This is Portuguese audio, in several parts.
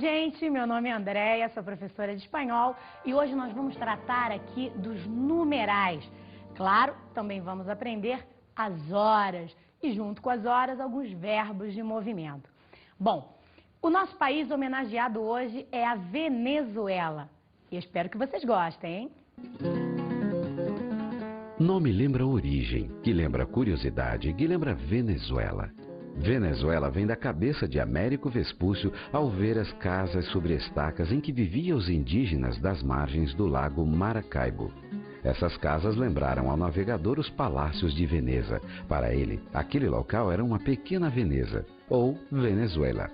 gente, meu nome é Andréia, sou professora de espanhol e hoje nós vamos tratar aqui dos numerais. Claro, também vamos aprender as horas e junto com as horas alguns verbos de movimento. Bom, o nosso país homenageado hoje é a Venezuela e eu espero que vocês gostem, hein? Nome lembra origem, que lembra curiosidade, que lembra Venezuela. Venezuela vem da cabeça de Américo Vespúcio ao ver as casas sobre estacas em que viviam os indígenas das margens do lago Maracaibo. Essas casas lembraram ao navegador os palácios de Veneza. Para ele, aquele local era uma pequena Veneza, ou Venezuela.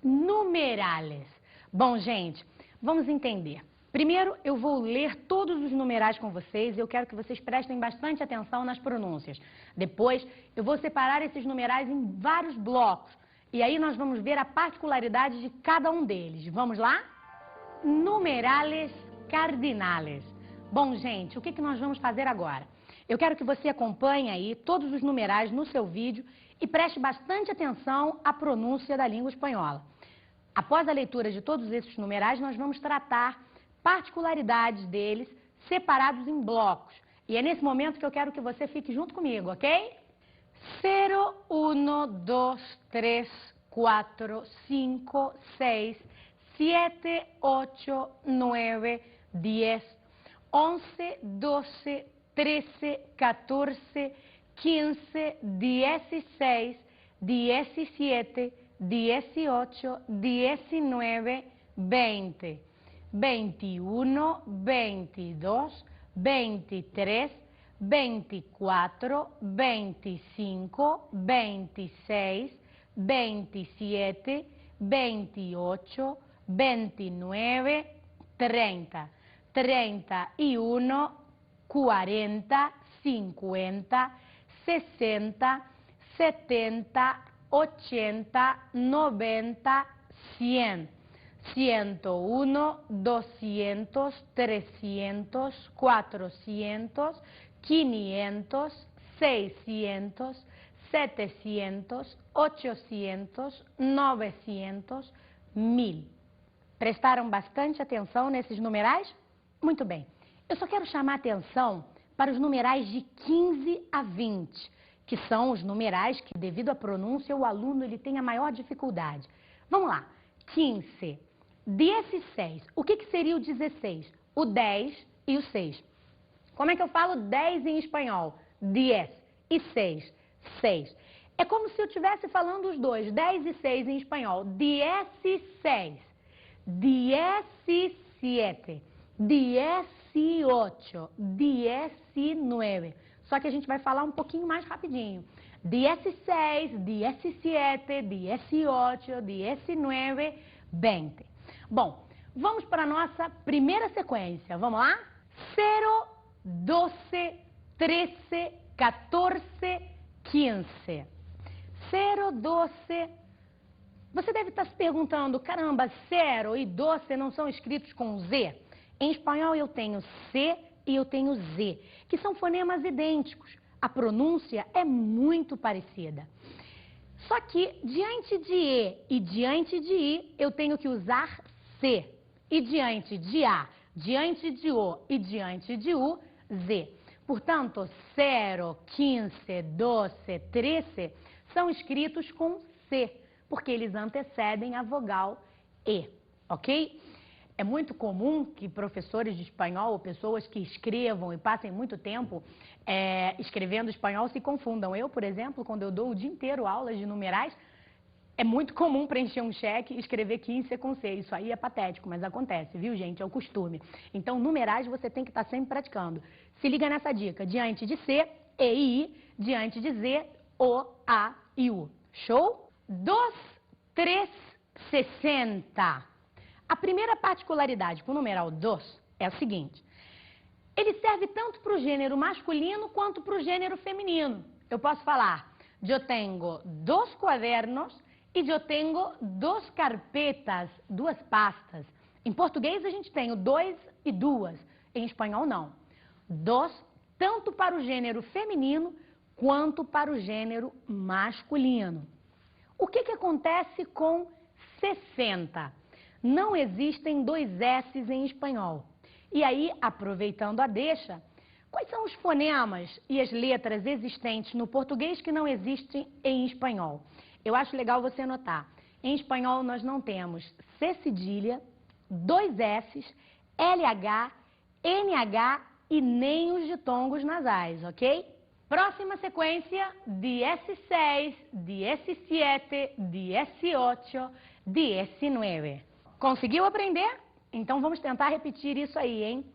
Numerales. Bom, gente, vamos entender. Primeiro, eu vou ler todos os numerais com vocês e eu quero que vocês prestem bastante atenção nas pronúncias. Depois, eu vou separar esses numerais em vários blocos e aí nós vamos ver a particularidade de cada um deles. Vamos lá? Numerales cardinales. Bom, gente, o que nós vamos fazer agora? Eu quero que você acompanhe aí todos os numerais no seu vídeo e preste bastante atenção à pronúncia da língua espanhola. Após a leitura de todos esses numerais, nós vamos tratar particularidades deles separados em blocos. E é nesse momento que eu quero que você fique junto comigo, ok? 0, 1, 2, 3, 4, 5, 6, 7, 8, 9, 10, 11, 12, 13, 14, 15, 16, 17, 18, 19, 20. 21, 22, 23, 24, 25, 26, 27, 28, 29, 30, 31, 40, 50, 60, 70, 80, 90, 100. 101, 200, 300, 400, 500, 600, 700, 800, 900, 1000. Prestaram bastante atenção nesses numerais? Muito bem. Eu só quero chamar atenção para os numerais de 15 a 20, que são os numerais que, devido à pronúncia, o aluno ele tem a maior dificuldade. Vamos lá. 15. 16. O que seria o 16? O 10 e o 6. Como é que eu falo 10 em espanhol? 10. E 6? 6. É como se eu estivesse falando os dois, 10 e 6 em espanhol. 16. 17. 18. 19. Só que a gente vai falar um pouquinho mais rapidinho. 16, 17, 18, 19, 20. Bom, vamos para a nossa primeira sequência. Vamos lá? 0, 12, 13, 14, 15. 0, 12. Você deve estar se perguntando, caramba, 0 e 12 não são escritos com Z? Em espanhol eu tenho C e eu tenho Z, que são fonemas idênticos. A pronúncia é muito parecida. Só que diante de E e diante de I, eu tenho que usar C. E diante de A, diante de O e diante de U, Z. Portanto, 0, 15, 12, 13 são escritos com C, porque eles antecedem a vogal E, ok? É muito comum que professores de espanhol ou pessoas que escrevam e passem muito tempo escrevendo espanhol se confundam. Eu, por exemplo, quando eu dou o dia inteiro aulas de numerais, é muito comum preencher um cheque e escrever 15 com C. Isso aí é patético, mas acontece, viu, gente? É o costume. Então, numerais você tem que estar sempre praticando. Se liga nessa dica. Diante de C, E e I. Diante de Z, O, A e U. Show? 2, 3, 60. A primeira particularidade com o numeral 2 é a seguinte. Ele serve tanto para o gênero masculino quanto para o gênero feminino. Eu posso falar, eu tenho 2 quadernos e eu tenho 2 carpetas, 2 pastas. Em português a gente tem o 2 e 2, em espanhol não. 2 tanto para o gênero feminino quanto para o gênero masculino. O que acontece com 60. Não existem dois S's em espanhol. E aí, aproveitando a deixa, quais são os fonemas e as letras existentes no português que não existem em espanhol? Eu acho legal você notar. Em espanhol nós não temos C cedilha, dois S's, LH, NH e nem os ditongos nasais, ok? Próxima sequência, S6, S7, S8, S9. Conseguiu aprender? Então vamos tentar repetir isso aí, hein?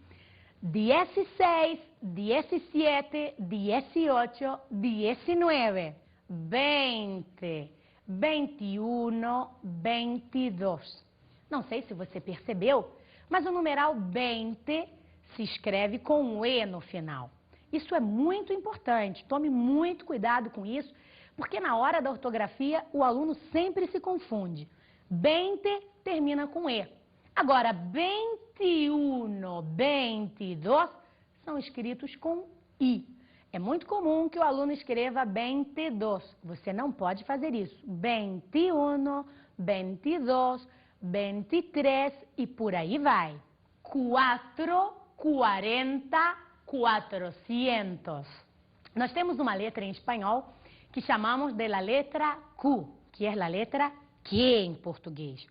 S6, S7, S8, S9. 20, 21, 22. Não sei se você percebeu, mas o numeral 20 se escreve com um E no final. Isso é muito importante, tome muito cuidado com isso, porque na hora da ortografia o aluno sempre se confunde. 20 termina com E. Agora, 21, 22 são escritos com I. É muito comum que o aluno escreva 22. Você não pode fazer isso. 21, 22, 23 e por aí vai. 4, 40, 400. Nós temos uma letra em espanhol que chamamos de la letra Q, que é a letra Q em português.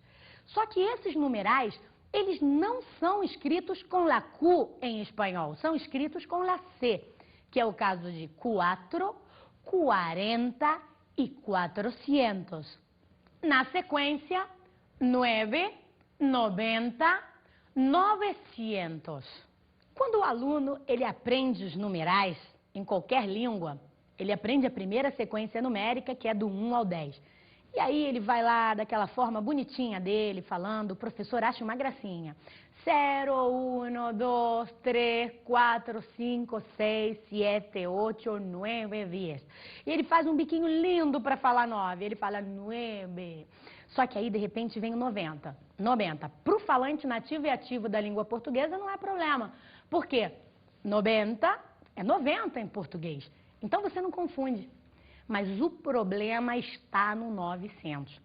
Só que esses numerais, eles não são escritos com la Q em espanhol, são escritos com la C, que é o caso de 4, 40 e 400. Na sequência, 9, 90, 900. Quando o aluno ele aprende os numerais em qualquer língua, ele aprende a primeira sequência numérica, que é do 1 ao 10. E aí ele vai lá daquela forma bonitinha dele, falando, o professor acha uma gracinha. 0, 1, 2, 3, 4, 5, 6, 7, 8, 9, 10. E ele faz um biquinho lindo para falar 9. Ele fala 9. Só que aí, de repente, vem o 90. 90. Para o falante nativo e ativo da língua portuguesa não é problema. Por quê? 90 é 90 em português. Então você não confunde. Mas o problema está no 900.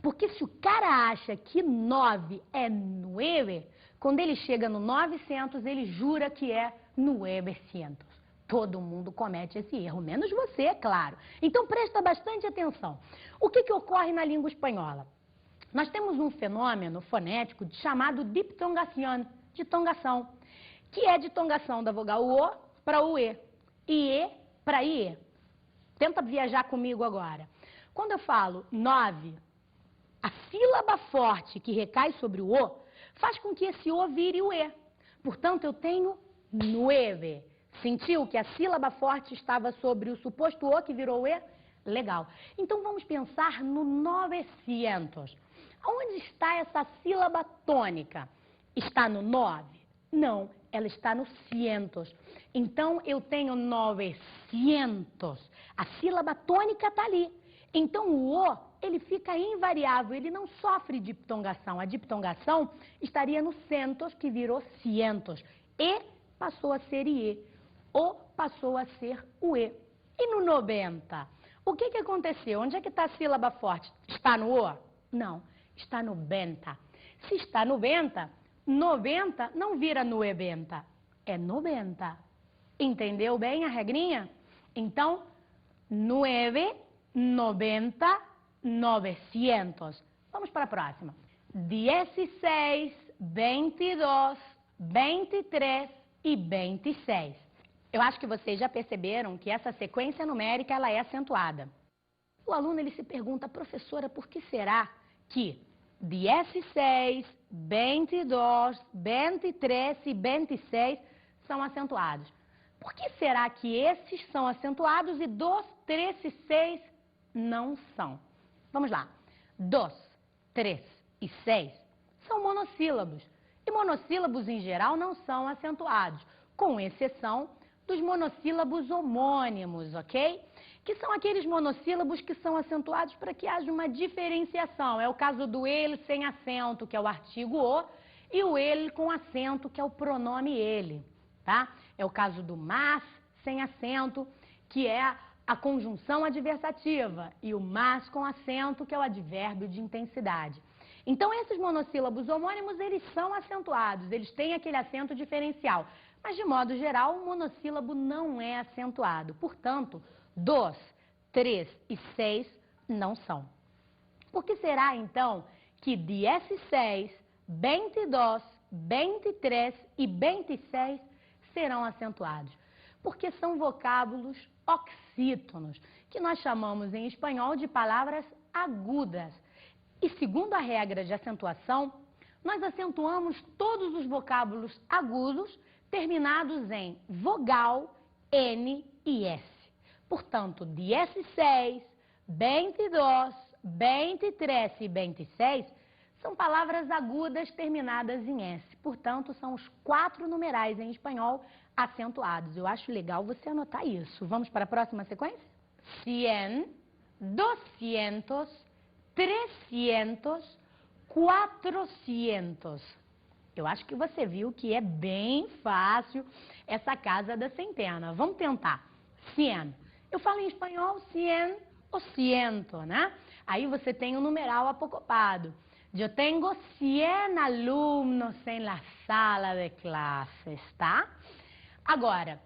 Porque se o cara acha que 9 é 9, quando ele chega no 900, ele jura que é 900. Todo mundo comete esse erro, menos você, é claro. Então presta bastante atenção. O que ocorre na língua espanhola? Nós temos um fenômeno fonético chamado ditongação, que é a ditongação da vogal O para o E para IE. Tenta viajar comigo agora. Quando eu falo 9, a sílaba forte que recai sobre o O faz com que esse O vire o E. Portanto, eu tenho 9. Sentiu que a sílaba forte estava sobre o suposto O que virou E? Legal. Então, vamos pensar no 900. Onde está essa sílaba tônica? Está no 9? Não, ela está no cientos. Então, eu tenho 900. A sílaba tônica está ali. Então, o O, ele fica invariável, ele não sofre diptongação. A diptongação estaria no centos, que virou cientos. E passou a ser IE. O passou a ser o E. E no 90? O que aconteceu? Onde é que está a sílaba forte? Está no O? Não, está no benta. Se está no benta, 90 não vira nuebenta, é 90. Entendeu bem a regrinha? Então, 9, 90, 900. Vamos para a próxima. 16, 22, 23 e 26. Eu acho que vocês já perceberam que essa sequência numérica ela é acentuada. O aluno ele se pergunta, professora, por que será que 16, 22, 23 e 26 são acentuados? Por que será que esses são acentuados e 2, 3 e 6 não são? Vamos lá. 2, 3 e 6 são monossílabos. E monossílabos, em geral, não são acentuados, com exceção dos monossílabos homônimos, ok? Que são aqueles monossílabos que são acentuados para que haja uma diferenciação. É o caso do ele sem acento, que é o artigo o, e o ele com acento, que é o pronome ele, tá? É o caso do mas sem acento, que é a conjunção adversativa, e o mas com acento, que é o advérbio de intensidade. Então, esses monossílabos homônimos, eles são acentuados, eles têm aquele acento diferencial. Mas, de modo geral, o monossílabo não é acentuado. Portanto, 2, 3 e 6 não são. Por que será, então, que 16, 22, 23 e 26 serão acentuados? Porque são vocábulos oxítonos, que nós chamamos em espanhol de palavras agudas. E segundo a regra de acentuação, nós acentuamos todos os vocábulos agudos terminados em vogal, N e S. Portanto, 16, 22, 23 e 26 são palavras agudas terminadas em S. Portanto, são os 4 numerais em espanhol acentuados. Eu acho legal você anotar isso. Vamos para a próxima sequência? 100, 200, 300, 400. Eu acho que você viu que é bem fácil essa casa da centena. Vamos tentar. 100. Eu falo em espanhol 100 ou ciento, né? Aí você tem o numeral apocopado. Eu tenho 100 alunos em la sala de clases, tá? Agora,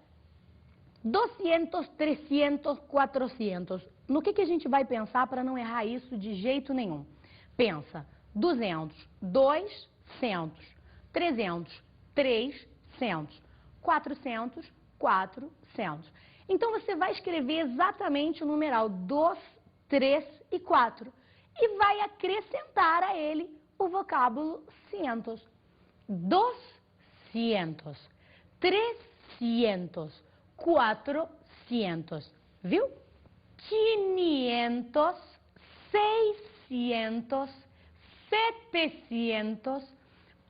200, 300, 400. No que a gente vai pensar para não errar isso de jeito nenhum? Pensa, 200, 200. 300, 300. 400, 400. Então, você vai escrever exatamente o numeral 2, 3 e 4. E vai acrescentar a ele o vocábulo cientos. 200, 300, 400. Viu? 500, 600, 700,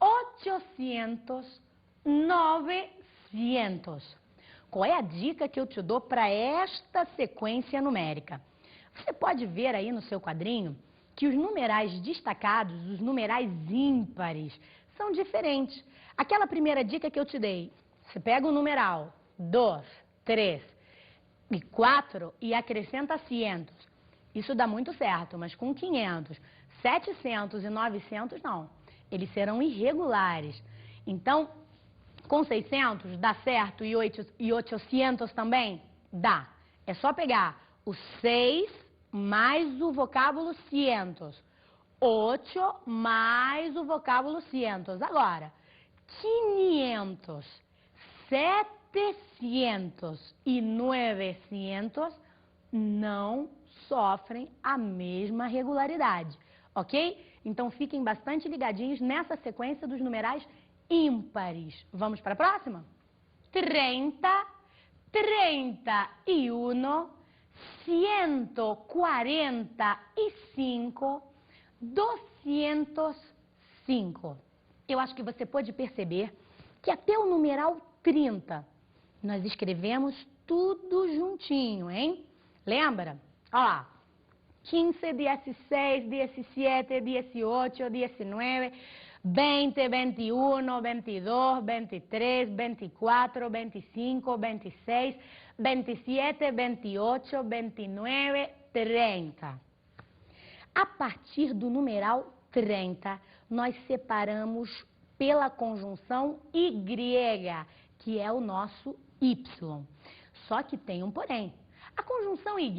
800, 900. Qual é a dica que eu te dou para esta sequência numérica? Você pode ver aí no seu quadrinho que os numerais destacados, os numerais ímpares, são diferentes. Aquela primeira dica que eu te dei, você pega o numeral 2, 3 e 4 e acrescenta 100. Isso dá muito certo, mas com 500, 700 e 900 não. Eles serão irregulares. Então, com 600 dá certo e 800 também? Dá. É só pegar o 6 mais o vocábulo cientos. 8 mais o vocábulo cientos. Agora, 500, 700 e 900 não sofrem a mesma regularidade, ok? Então, fiquem bastante ligadinhos nessa sequência dos numerais ímpares. Vamos para a próxima? 30, 31, 145, 205. Eu acho que você pode perceber que até o numeral 30 nós escrevemos tudo juntinho, hein? Lembra? Olha lá. 15, 16, 17, 18, 19, 20, 21, 22, 23, 24, 25, 26, 27, 28, 29, 30. A partir do numeral 30, nós separamos pela conjunção Y, que é o nosso Y. Só que tem um porém. A conjunção Y,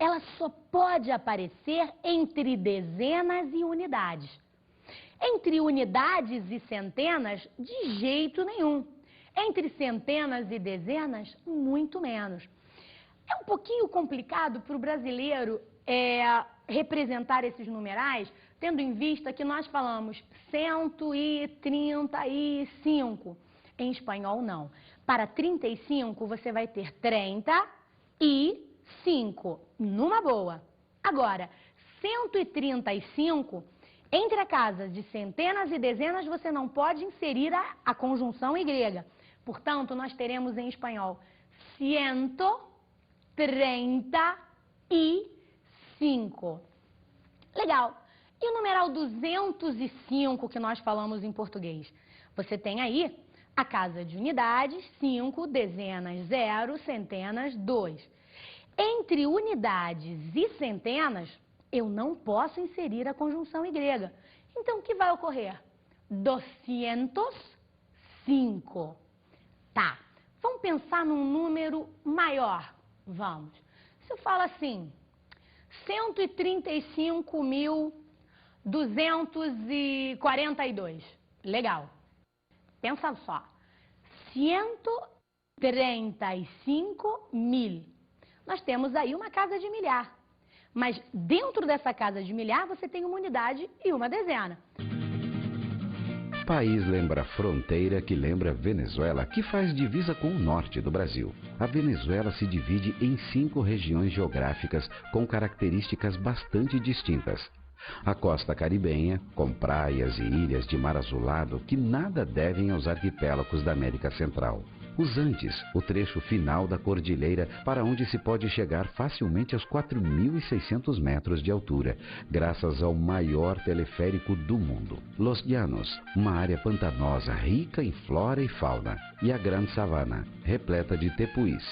ela só pode aparecer entre dezenas e unidades. Entre unidades e centenas, de jeito nenhum. Entre centenas e dezenas, muito menos. É um pouquinho complicado para o brasileiro representar esses numerais, tendo em vista que nós falamos 135. Em espanhol, não. Para 35, você vai ter 30 e 5, numa boa. Agora, 135, entre a casa de centenas e dezenas, você não pode inserir a conjunção Y. Portanto, nós teremos em espanhol 135. Legal. E o numeral 205 que nós falamos em português? Você tem aí a casa de unidades, 5, dezenas, 0, centenas, 2. Entre unidades e centenas, eu não posso inserir a conjunção Y. Então, o que vai ocorrer? 205. Tá. Vamos pensar num número maior. Vamos. Se eu falo assim, 135.242. Legal. Pensa só. 135 mil. Nós temos aí uma casa de milhar. Mas dentro dessa casa de milhar, você tem uma unidade e uma dezena. País lembra fronteira que lembra Venezuela, que faz divisa com o norte do Brasil. A Venezuela se divide em 5 regiões geográficas com características bastante distintas. A costa caribenha, com praias e ilhas de mar azulado que nada devem aos arquipélagos da América Central. Os Andes, o trecho final da cordilheira para onde se pode chegar facilmente aos 4.600 metros de altura, graças ao maior teleférico do mundo. Los Llanos, uma área pantanosa rica em flora e fauna, e a Gran Savana, repleta de tepuís.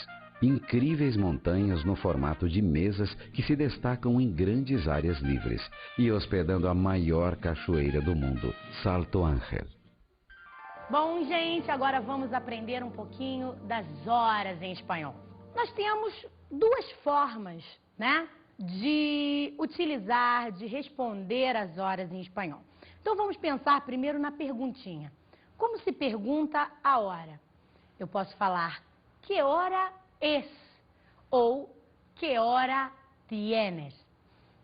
Incríveis montanhas no formato de mesas que se destacam em grandes áreas livres e hospedando a maior cachoeira do mundo, Salto Ángel. Bom, gente, agora vamos aprender um pouquinho das horas em espanhol. Nós temos 2 formas, né, de utilizar, de responder as horas em espanhol. Então, vamos pensar primeiro na perguntinha. Como se pergunta a hora? Eu posso falar, que hora es? Ou, que hora tienes?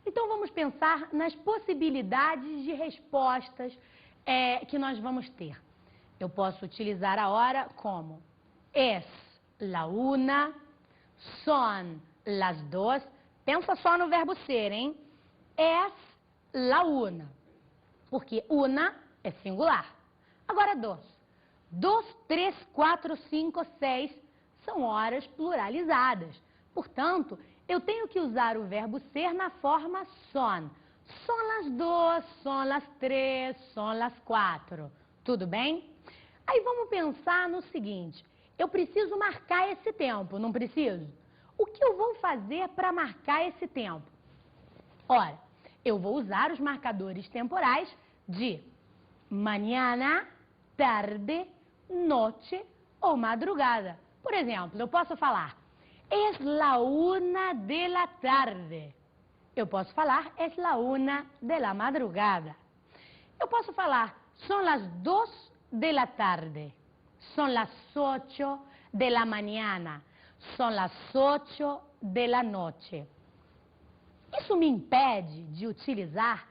Então, vamos pensar nas possibilidades de respostas que nós vamos ter. Eu posso utilizar a hora como es la una, son las dos. Pensa só no verbo ser, hein? Es la una. Porque una é singular. Agora dos. 2, 3, 4, 5, 6 são horas pluralizadas. Portanto, eu tenho que usar o verbo ser na forma son. Son las dos, son las tres, son las quatro. Tudo bem? Aí vamos pensar no seguinte, eu preciso marcar esse tempo, não preciso? O que eu vou fazer para marcar esse tempo? Ora, eu vou usar os marcadores temporais de mañana, tarde, noche ou madrugada. Por exemplo, eu posso falar, es la una de la tarde. Eu posso falar, es la una de la madrugada. Eu posso falar, son las 2 de la tarde, son las 8 de la mañana, son las 8 de la noche. Isso me impede de utilizar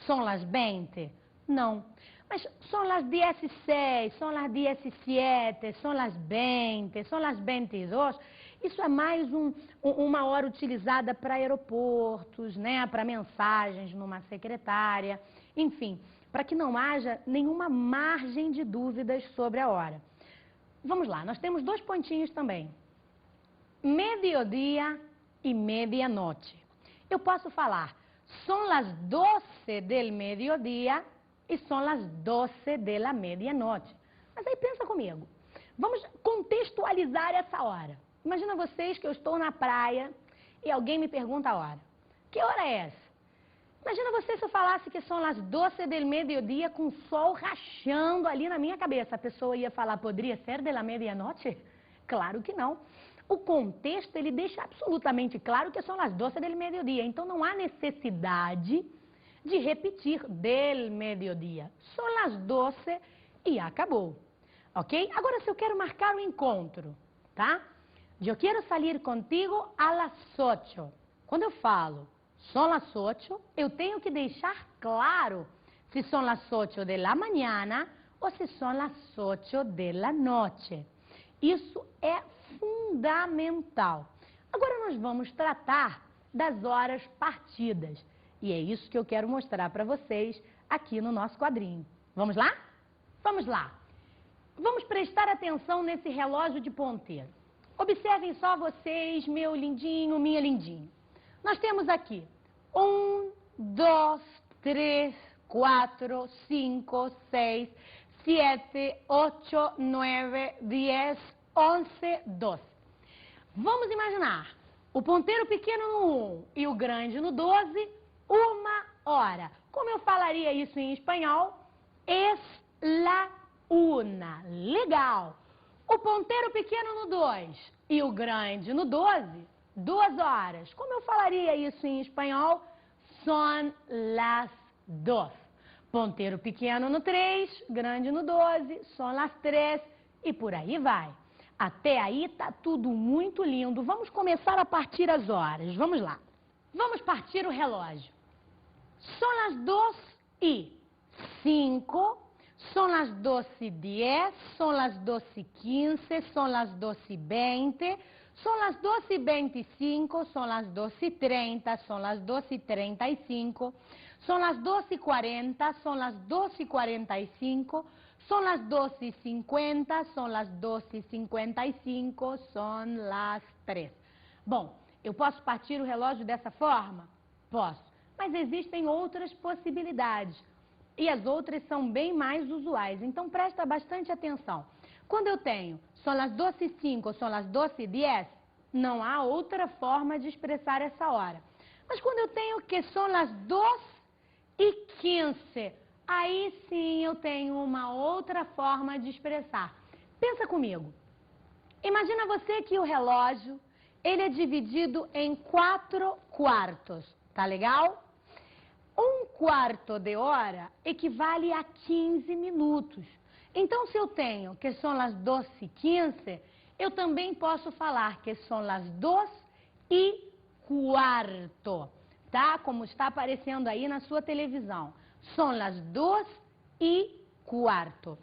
son las 20? Não. Mas son las 16, son las 17, son las 20, son las 22. Isso é mais uma hora utilizada para aeroportos, né, para mensagens numa secretária, enfim, para que não haja nenhuma margem de dúvidas sobre a hora. Vamos lá, nós temos 2 pontinhos também. Mediodía e medianoche. Eu posso falar, son las 12 del mediodía e son las 12 de la medianoche. Mas aí pensa comigo, vamos contextualizar essa hora. Imagina vocês que eu estou na praia e alguém me pergunta a hora. Que hora é essa? Imagina você se eu falasse que são as 12 del mediodía com o sol rachando ali na minha cabeça. A pessoa ia falar, poderia ser de la medianoche? Claro que não. O contexto, ele deixa absolutamente claro que são as 12 del mediodía. Então, não há necessidade de repetir del mediodía. São as 12 e acabou. Ok? Agora, se eu quero marcar um encontro, tá? Eu quero sair contigo a las 8. Quando eu falo son las 8, eu tenho que deixar claro se son las 8 de la mañana ou se son las 8 de la noche. Isso é fundamental. Agora nós vamos tratar das horas partidas. E é isso que eu quero mostrar para vocês aqui no nosso quadrinho. Vamos lá? Vamos lá. Vamos prestar atenção nesse relógio de ponteiro. Observem só vocês, meu lindinho, minha lindinha. Nós temos aqui 1, 2, 3, 4, 5, 6, 7, 8, 9, 10, 11, 12. Vamos imaginar o ponteiro pequeno no 1 e o grande no 12 uma hora. Como eu falaria isso em espanhol? Es la una. Legal. O ponteiro pequeno no 2 e o grande no 12, 2 horas. Como eu falaria isso em espanhol? Son las dos. Ponteiro pequeno no 3, grande no 12, son las 3 e por aí vai. Até aí tá tudo muito lindo. Vamos começar a partir as horas. Vamos lá. Vamos partir o relógio. Son las 2:05, son las 2:10, son las 2:15, son las 2:20, son las 2:25, son las 2:30, son las 2:35, son las 2:40, son las 2:45, son las 2:50, son las 2:55, son las 3. Bom, eu posso partir o relógio dessa forma? Posso, mas existem outras possibilidades. E as outras são bem mais usuais, então presta bastante atenção. Quando eu tenho son las 2:05, son las 2:10, não há outra forma de expressar essa hora. Mas quando eu tenho que son las 2:15, aí sim eu tenho uma outra forma de expressar. Pensa comigo. Imagina você que o relógio, ele é dividido em 4 quartos, tá legal? 1/4 de hora equivale a 15 minutos. Então, se eu tenho que son las 2:15, eu também posso falar que son las 2:15, tá? Como está aparecendo aí na sua televisão. Son las 2:15.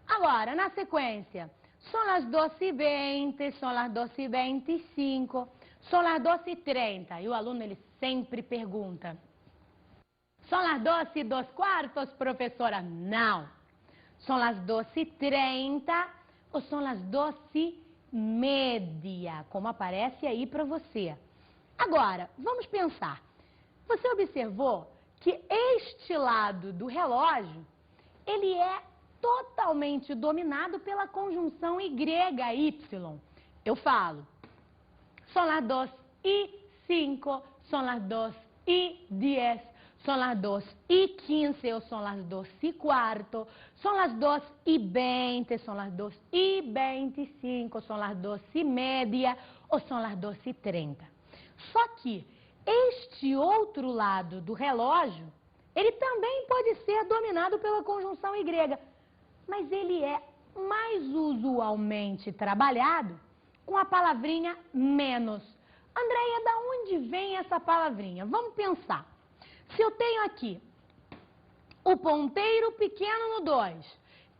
Agora, na sequência, son las 2:20, son las 2:25, son las 2:30. E o aluno, ele sempre pergunta: son las 2:15, professora? Não. Son las 2:30 ou son las 2:30, como aparece aí para você. Agora, vamos pensar. Você observou que este lado do relógio, ele é totalmente dominado pela conjunção YY. Eu falo, son las 2:05, son las 2:10, son las 2:15 ou son las 2:15, son las 2:20, son las 2:25, son las 2:30 ou son las 2:30. Só que este outro lado do relógio, ele também pode ser dominado pela conjunção Y, mas ele é mais usualmente trabalhado com a palavrinha menos. Andréia, da onde vem essa palavrinha? Vamos pensar. Se eu tenho aqui o ponteiro pequeno no 2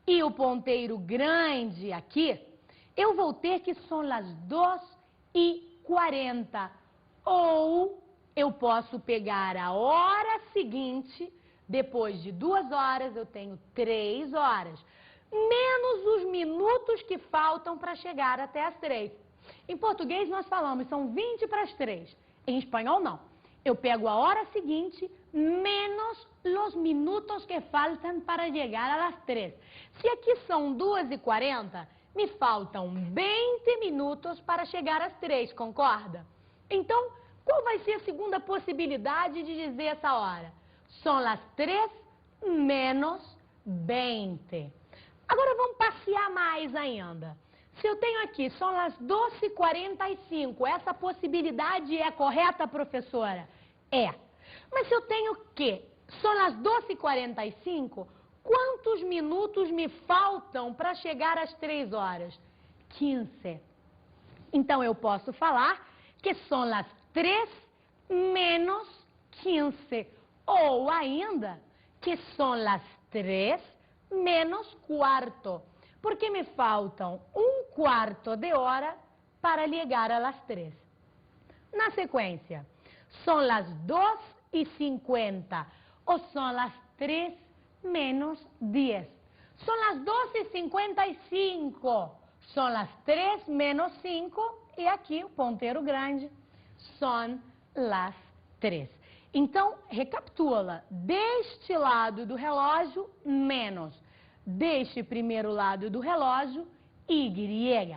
e o ponteiro grande aqui, eu vou ter que son las 2:40. Ou eu posso pegar a hora seguinte, depois de 2 horas eu tenho 3 horas, menos os minutos que faltam para chegar até as 3. Em português nós falamos, são 20 para as 3. Em espanhol não. Eu pego a hora seguinte, menos os minutos que faltam para chegar às 3. Se aqui são 2:40, me faltam 20 minutos para chegar às 3, concorda? Então, qual vai ser a segunda possibilidade de dizer essa hora? Son las 3 menos 20. Agora vamos passear mais ainda. Se eu tenho aqui, son las 2:45, essa possibilidade é correta, professora? É. Mas se eu tenho que, son las 2:45, quantos minutos me faltam para chegar às 3 horas? 15. Então eu posso falar que son las 3 menos 15. Ou ainda, que son las 3 menos quarto. Porque me faltam 1/4 de hora para chegar às 3. Na sequência, son las 2:50 ou son las 3 menos 10. Son las 2:55, son las 3 menos 5 e aqui o ponteiro grande, son las 3. Então, recapitula, deste lado do relógio, menos. Deste primeiro lado do relógio, Y.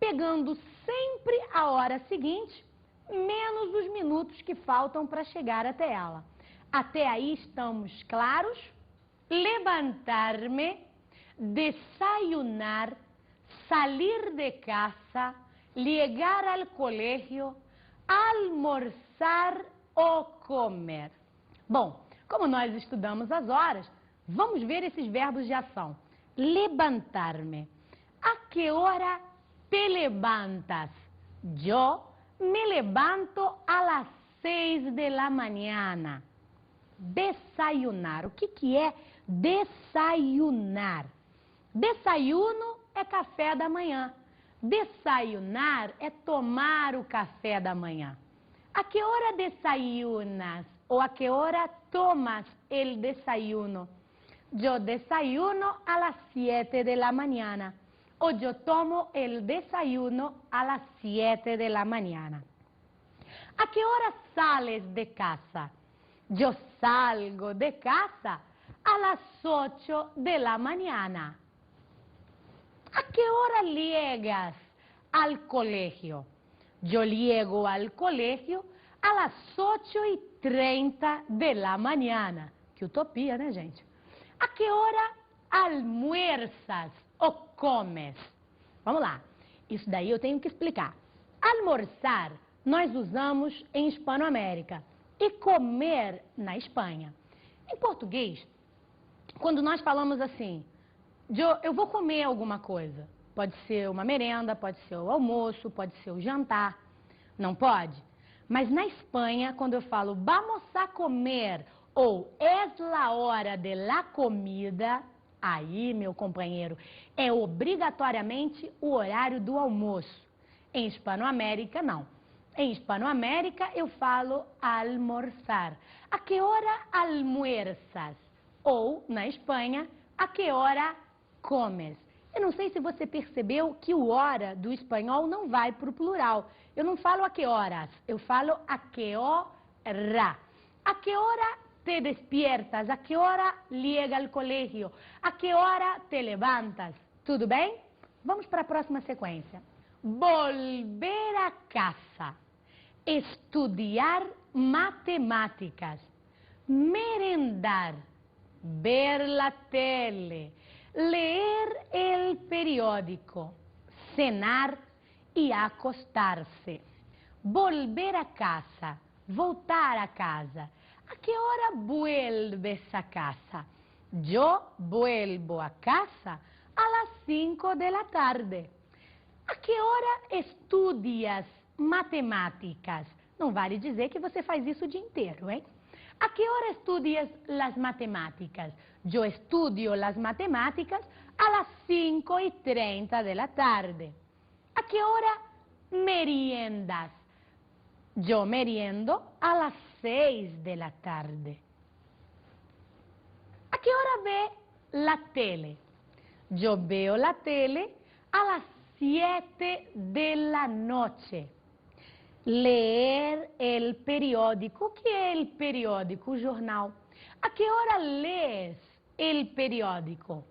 Pegando sempre a hora seguinte, menos os minutos que faltam para chegar até ela. Até aí estamos claros? Levantar-me, desayunar, salir de casa, llegar al colegio, almorzar ou comer. Bom, como nós estudamos as horas, vamos ver esses verbos de ação. Levantar-me. ¿A qué hora te levantas? Yo me levanto a las 6 de la mañana. Desayunar. O que é desayunar? Desayuno é café da manhã. Desayunar é tomar o café da manhã. ¿A qué hora desayunas? ¿O a qué hora tomas el desayuno? Yo desayuno a las 7 de la mañana. O yo tomo el desayuno a las 7 de la mañana. ¿A qué hora sales de casa? Yo salgo de casa a las 8 de la mañana. ¿A qué hora llegas al colegio? Yo llego al colegio a las 8:30 de la mañana. Que utopia, né, gente? ¿A qué hora almuerzas ou comes? Vamos lá. Isso daí eu tenho que explicar. Almorzar nós usamos em Hispanoamérica e comer na Espanha. Em português, quando nós falamos assim, eu vou comer alguma coisa. Pode ser uma merenda, pode ser o almoço, pode ser o jantar. Não pode? Mas na Espanha, quando eu falo vamos a comer ou es la hora de la comida, aí, meu companheiro, é obrigatoriamente o horário do almoço. Em Hispanoamérica, não. Em Hispanoamérica, eu falo almorzar. A que hora almuerzas? Ou, na Espanha, a que hora comes? Eu não sei se você percebeu que o hora do espanhol não vai para o plural. Eu não falo a que horas, eu falo a que hora. A que hora te despiertas? A que hora llega al colegio? A que hora te levantas? Tudo bem? Vamos para a próxima sequência. Volver a casa. Estudiar matemáticas. Merendar. Ver la tele. Leer el periódico. Cenar e acostar-se. Volver a casa. Voltar a casa. ¿A qué hora vuelves a casa? Yo vuelvo a casa a las 5 de la tarde. ¿A qué hora estudias matemáticas? Não vale dizer que você faz isso o dia inteiro, hein? ¿A qué hora estudias las matemáticas? Yo estudio las matemáticas a las 5:30 de la tarde. ¿A qué hora meriendas? Yo meriendo a las 6 de la tarde. ¿A qué hora ve la tele? Yo veo la tele a las 7 de la noche. Leer el periódico. O que é el periódico? O jornal. ¿A qué hora lees el periódico?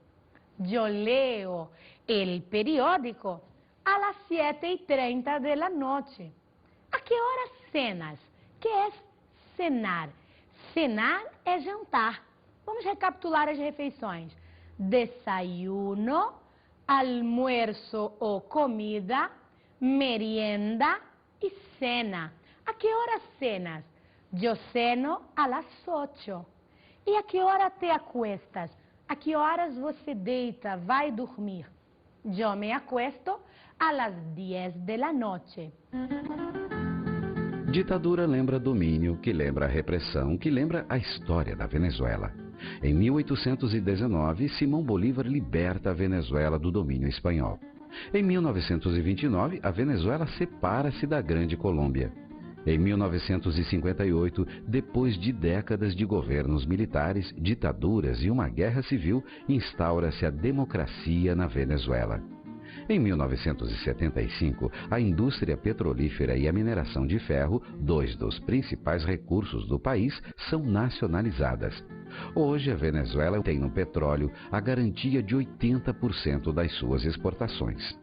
Yo leo el periódico a las 7:30 de la noche. ¿A qué hora cenas? Que é cenar? Cenar é jantar. Vamos recapitular as refeições. Desayuno, almuerzo ou comida, merienda e cena. ¿A qué hora cenas? Yo ceno a las 8. E a que hora te acuestas? A que horas você deita, vai dormir? Yo me acuesto a las 10 de la noche. Ditadura lembra domínio, que lembra a repressão, que lembra a história da Venezuela. Em 1819, Simão Bolívar liberta a Venezuela do domínio espanhol. Em 1929, a Venezuela separa-se da Grande Colômbia. Em 1958, depois de décadas de governos militares, ditaduras e uma guerra civil, instaura-se a democracia na Venezuela. Em 1975, a indústria petrolífera e a mineração de ferro, dois dos principais recursos do país, são nacionalizadas. Hoje, a Venezuela tem no petróleo a garantia de 80% das suas exportações.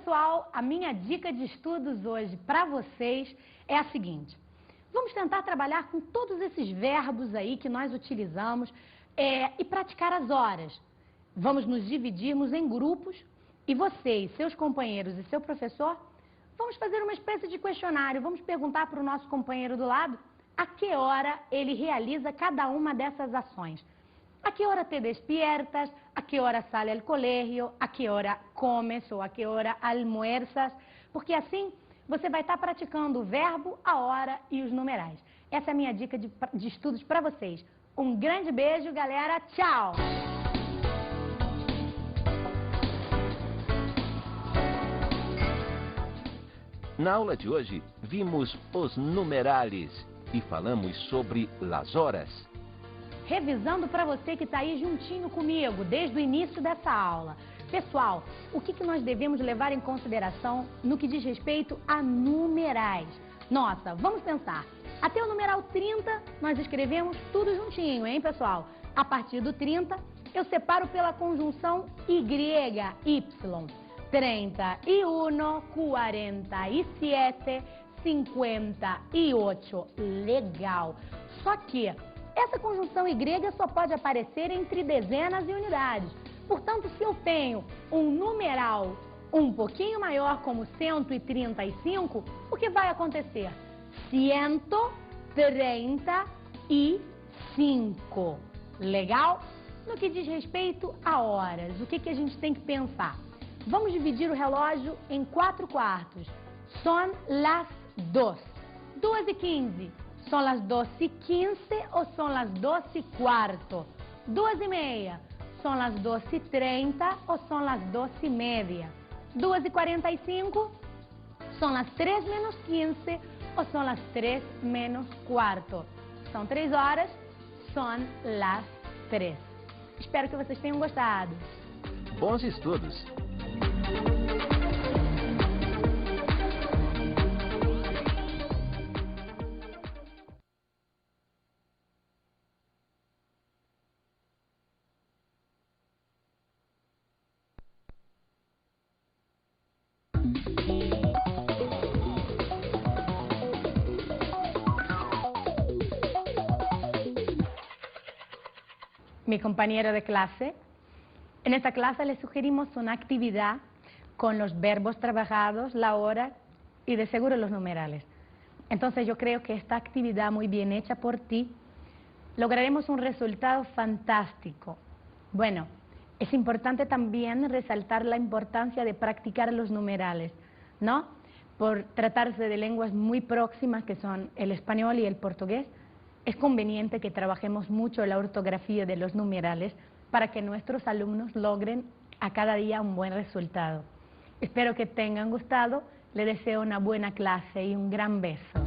pessoal, a minha dica de estudos hoje para vocês é a seguinte. Vamos tentar trabalhar com todos esses verbos aí que nós utilizamos e praticar as horas. Vamos nos dividirmos em grupos e você e seus companheiros e seu professor, vamos fazer uma espécie de questionário. Vamos perguntar para o nosso companheiro do lado a que hora ele realiza cada uma dessas ações. A que hora te despiertas, a que hora sale al colegio, a que hora comes ou a que hora almuerzas, porque assim você vai estar praticando o verbo, a hora e os numerais. Essa é a minha dica de estudos para vocês. Um grande beijo, galera. Tchau! Na aula de hoje, vimos os numerales e falamos sobre as horas. Revisando para você que está aí juntinho comigo, desde o início dessa aula. Pessoal, o que nós devemos levar em consideração no que diz respeito a numerais? Nossa, vamos pensar. Até o numeral 30, nós escrevemos tudo juntinho, hein, pessoal? A partir do 30, eu separo pela conjunção Y. 31, 47, 58. Legal. Só que essa conjunção Y só pode aparecer entre dezenas e unidades. Portanto, se eu tenho um numeral um pouquinho maior, como 135, o que vai acontecer? 135. Legal? No que diz respeito a horas, o que a gente tem que pensar? Vamos dividir o relógio em 4 quartos. Son las 2. 2:15. Son las 2:15 ou son las 2:15? 2:30. Son las 2:30 ou son las 2:30? 2:45. Son las 3 menos 15 ou son las 3 menos cuarto? São 3 horas, son las 3. Espero que vocês tenham gostado. Bons estudos! Mi compañero de clase. En esta clase les sugerimos una actividad con los verbos trabajados, la hora y de seguro los numerales. Entonces yo creo que esta actividad muy bien hecha por ti, lograremos un resultado fantástico. Bueno, es importante también resaltar la importancia de practicar los numerales, ¿no? Por tratarse de lenguas muy próximas que son el español y el portugués, es conveniente que trabajemos mucho la ortografía de los numerales para que nuestros alumnos logren a cada día un buen resultado. Espero que tengan gustado, les deseo una buena clase y un gran beso.